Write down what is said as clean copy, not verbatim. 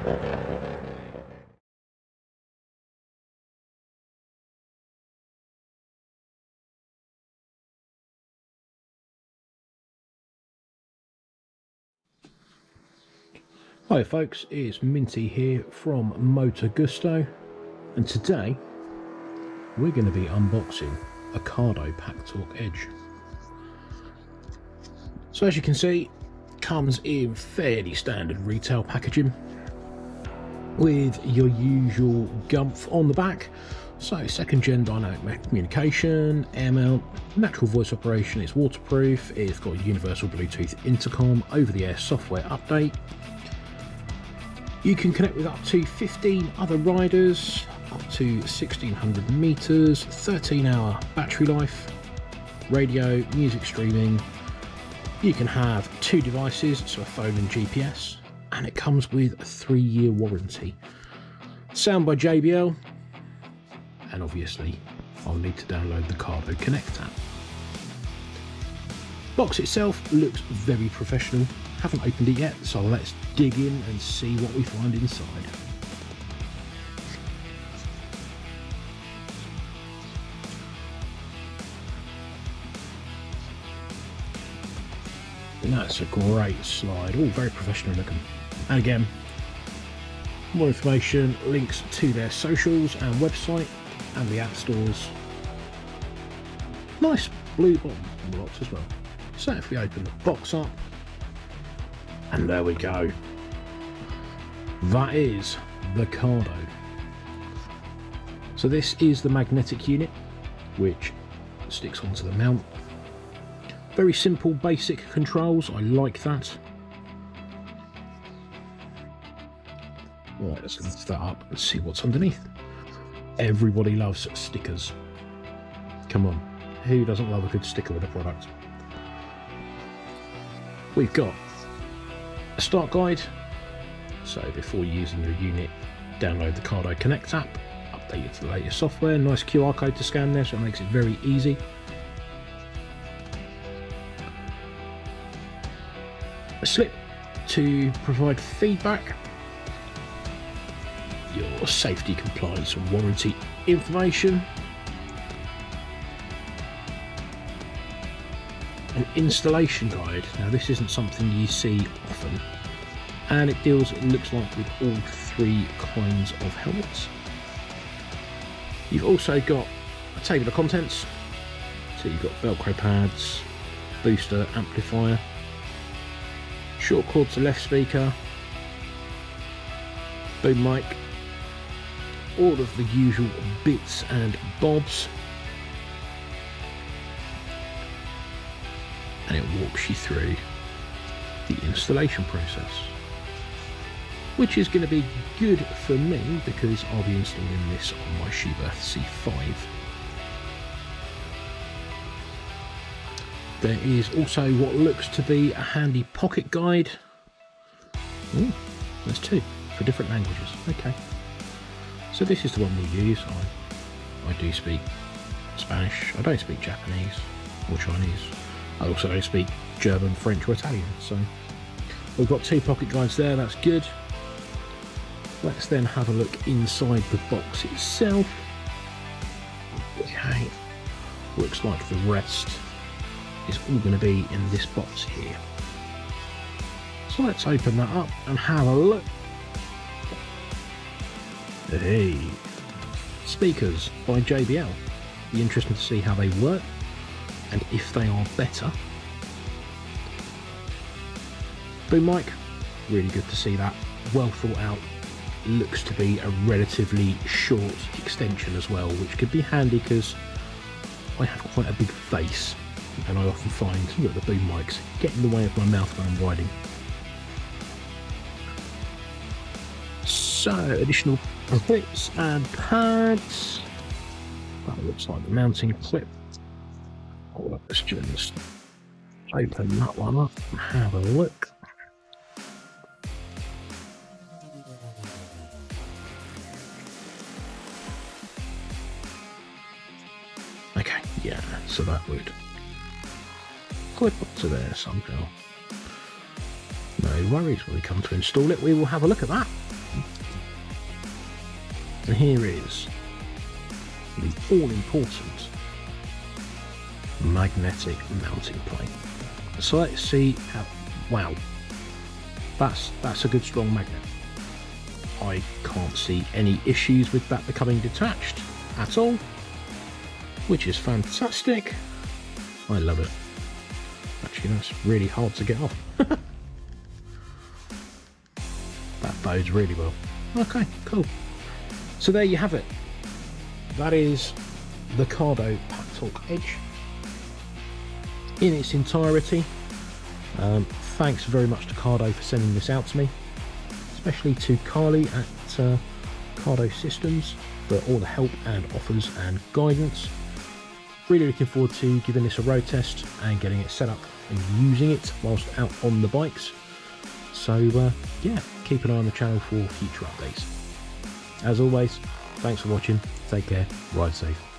Hi folks, it's Minty here from Motor Gusto, and today we're going to be unboxing a Cardo PackTorque Edge. So as you can see, it comes in fairly standard retail packaging with your usual gumph on the back. So second gen dynamic communication, air mount, natural voice operation, it's waterproof, it's got a universal Bluetooth intercom, over the air software update. You can connect with up to 15 other riders, up to 1600 meters, 13-hour battery life, radio, music streaming. You can have 2 devices, so a phone and GPS, and it comes with a 3-year warranty. Sound by JBL, and obviously I'll need to download the Cardo Connect app. Box itself looks very professional. Haven't opened it yet, so let's dig in and see what we find inside. That's a great slide, all very professional looking. And again, more information, links to their socials and website and the app stores. Nice blue bottom on the box as well. So if we open the box up, and there we go. That is the Cardo. So this is the magnetic unit, which sticks onto the mount. Very simple, basic controls. I like that. Right, let's lift that up and see what's underneath. Everybody loves stickers. Come on, who doesn't love a good sticker with a product? We've got a start guide, so before using your unit, download the Cardo Connect app, update it to the latest software. Nice QR code to scan there, so it makes it very easy. A slip to provide feedback, your safety, compliance and warranty information, an installation guide. Now this isn't something you see often, and it deals, it looks like, with all 3 kinds of helmets. You've also got a table of contents, so you've got Velcro pads, booster, amplifier, short cord to left speaker, boom mic, all of the usual bits and bobs. And it walks you through the installation process, which is going to be good for me because I'll be installing this on my Schuberth C5. There is also what looks to be a handy pocket guide. Ooh, there's 2 for different languages. Okay, so this is the one we'll use. I do speak Spanish. I don't speak Japanese or Chinese. I also don't speak German, French or Italian, so we've got 2 pocket guides there, that's good. Let's then have a look inside the box itself. Okay, looks like the rest is all going to be in this box here. So let's open that up and have a look. Hey, speakers by JBL. Be interesting to see how they work and if they are better. Boom mic, really good to see that, well thought out. Looks to be a relatively short extension as well, which could be handy because I have quite a big face and I often find that the boom mics get in the way of my mouth when I'm riding. So additional clips and pads. That looks like the mounting clip. Oh, let's just open that one up and have a look. Okay, yeah, so that would clip up to there somehow. No worries, when we come to install it, we will have a look at that. And here is the all-important magnetic mounting plate. So let's see how, wow, that's a good strong magnet. I can't see any issues with that becoming detached at all, which is fantastic. I love it. Actually, that's really hard to get off. That bodes really well. Okay, cool. So there you have it. That is the Cardo Packtalk Edge in its entirety. Thanks very much to Cardo for sending this out to me, especially to Carly at Cardo Systems for all the help and offers and guidance. Really looking forward to giving this a road test and getting it set up and using it whilst out on the bikes. So yeah, keep an eye on the channel for future updates. As always, thanks for watching, take care, ride safe.